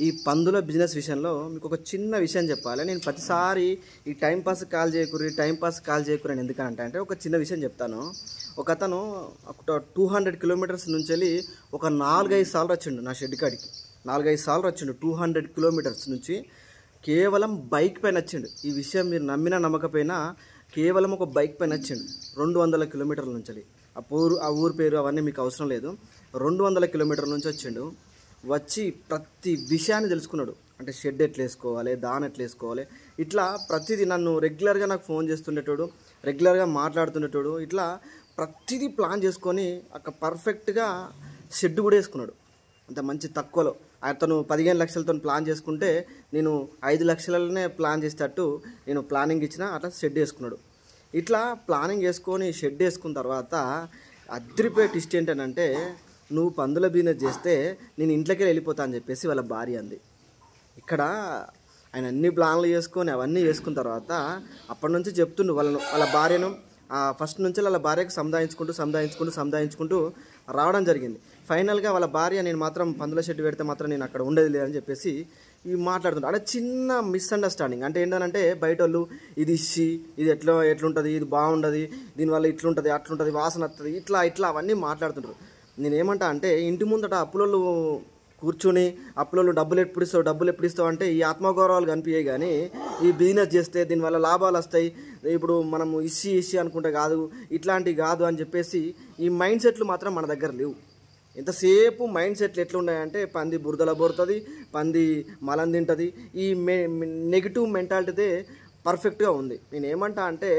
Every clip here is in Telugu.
ఈ పందుల బిజినెస్ విషయంలో మీకు ఒక చిన్న విషయం చెప్పాలి. నేను ప్రతిసారి ఈ టైంపాస్ కాల్ చేయకూరి అని ఎందుకంటే ఒక చిన్న విషయం చెప్తాను. ఒక అతను ఒక 200 కిలోమీటర్స్ నుంచి వెళ్ళి ఒక 4-5 సార్లు వచ్చిండు నా షెడ్ కాడికి. 4-5 సార్లు వచ్చిండు 200 కిలోమీటర్స్ నుంచి. కేవలం బైక్ పైన వచ్చిండు. ఈ విషయం మీరు నమ్మినా నమ్మకపోయినా కేవలం ఒక బైక్ పైన వచ్చిండు 200 కిలోమీటర్ల నుంచి. ఆ ఊరు పేరు అవన్నీ మీకు అవసరం లేదు. 200 కిలోమీటర్ల నుంచి వచ్చిండు. వచ్చి ప్రతి విషయాన్ని తెలుసుకున్నాడు. అంటే షెడ్ ఎట్లా వేసుకోవాలి, దాని ఎట్లా వేసుకోవాలి, ఇట్లా ప్రతిదీ నన్ను రెగ్యులర్గా నాకు ఫోన్ చేస్తుండేటోడు, రెగ్యులర్గా మాట్లాడుతుండేటోడు. ఇట్లా ప్రతిదీ ప్లాన్ చేసుకొని అక్కడ పర్ఫెక్ట్గా షెడ్ కూడా వేసుకున్నాడు. అంత మంచి తక్కువలో అతను 15 లక్షలతో ప్లాన్ చేసుకుంటే నేను 5 లక్షలనే ప్లాన్ చేసేటట్టు నేను ప్లానింగ్ ఇచ్చిన. అట్లా షెడ్ వేసుకున్నాడు. ఇట్లా ప్లానింగ్ వేసుకొని షెడ్ వేసుకున్న తర్వాత అద్రిపోయే ట్విస్ట్ ఏంటంటే, నువ్వు పందుల బిజినెస్ చేస్తే నేను ఇంట్లోకి వెళ్ళిపోతా అని చెప్పేసి వాళ్ళ భార్య అంది. ఇక్కడ ఆయన అన్ని ప్లాన్లు చేసుకొని అవన్నీ చేసుకున్న తర్వాత అప్పటి నుంచి చెప్తుండు వాళ్ళ భార్యను ఫస్ట్ నుంచి వాళ్ళ భార్యకు సంధాయించుకుంటూ రావడం జరిగింది. ఫైనల్గా వాళ్ళ భార్య నేను మాత్రం పందుల షెడ్ పెడితే మాత్రం నేను అక్కడ ఉండేది లేదని చెప్పేసి ఇవి మాట్లాడుతుంటారు. అంటే చిన్న మిస్అండర్స్టాండింగ్. అంటే ఏంటంటే బయట వాళ్ళు ఇది ఇది ఎట్లుంటుంది, ఇది బాగుండదు, దీనివల్ల ఇట్లుంటుంది అట్లుంటుంది, వాసన వస్తుంది, ఇట్లా అవన్నీ మాట్లాడుతుంటారు. నేనేమంటా అంటే ఇంటి ముందట అప్పులోళ్ళు కూర్చొని అప్పులోళ్ళు డబ్బులు ఎప్పుడు ఇస్తావు అంటే ఈ ఆత్మగౌరవాలు కనిపించాయి. కానీ ఈ బిజినెస్ చేస్తే దీనివల్ల లాభాలు వస్తాయి, ఇప్పుడు మనము ఇష్సి అనుకుంటే కాదు, ఇట్లాంటివి కాదు అని చెప్పేసి ఈ మైండ్ సెట్లు మాత్రం మన దగ్గర లేవు. ఎంతసేపు మైండ్ సెట్లు ఎట్లున్నాయంటే పంది బురదల బోరుతుంది, పంది మలం తింటుంది, ఈ నెగిటివ్ మెంటాలిటీదే పర్ఫెక్ట్గా ఉంది. నేనేమంటా అంటే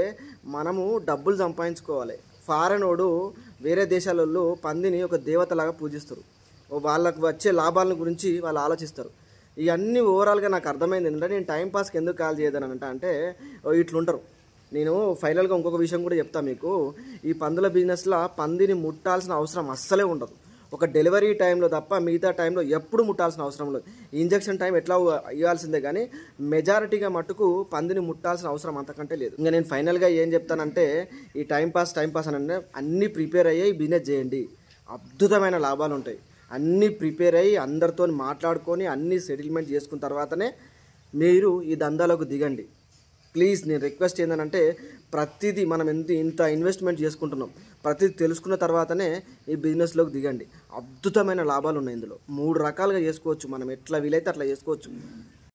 మనము డబ్బులు సంపాదించుకోవాలి. ఫారెనోడు వేరే దేశాలలో పందిని ఒక దేవతలాగా పూజిస్తారు. వాళ్ళకు వచ్చే లాభాల గురించి వాళ్ళు ఆలోచిస్తారు. ఇవన్నీ ఓవరాల్గా నాకు అర్థమైంది ఏంటంటే నేను టైంపాస్కి ఎందుకు కాల్ చేయదని అంటే ఇట్లుంటారు. నేను ఫైనల్గా ఇంకొక విషయం కూడా చెప్తాను మీకు. ఈ పందుల బిజినెస్లో పందిని ముట్టాల్సిన అవసరం అస్సలే ఉండదు. ఒక డెలివరీ టైంలో తప్ప మిగతా టైంలో ఎప్పుడు ముట్టాల్సిన అవసరం లేదు. ఇంజెక్షన్ టైం ఎట్లా ఇవ్వాల్సిందే కానీ మెజారిటీగా మట్టుకు పందిని ముట్టాల్సిన అవసరం అంతకంటే లేదు. ఇంకా నేను ఫైనల్గా ఏం చెప్తానంటే ఈ టైంపాస్ అని అంటే అన్నీ ప్రిపేర్ అయ్యి బిజినెస్ చేయండి, అద్భుతమైన లాభాలు ఉంటాయి. అన్నీ ప్రిపేర్ అయ్యి అందరితో మాట్లాడుకొని అన్నీ సెటిల్మెంట్ చేసుకున్న తర్వాతనే మీరు ఈ దందాలోకి దిగండి. ప్లీజ్ నేను రిక్వెస్ట్ ఏంటంటే ప్రతిదీ మనం ఇంత ఇన్వెస్ట్మెంట్ చేసుకుంటున్నాం, ప్రతిదీ తెలుసుకున్న తర్వాతనే ఈ బిజినెస్లోకి దిగండి. అద్భుతమైన లాభాలు ఉన్నాయి ఇందులో. 3 రకాలుగా చేసుకోవచ్చు. మనం ఎట్లా వీలైతే అట్లా చేసుకోవచ్చు.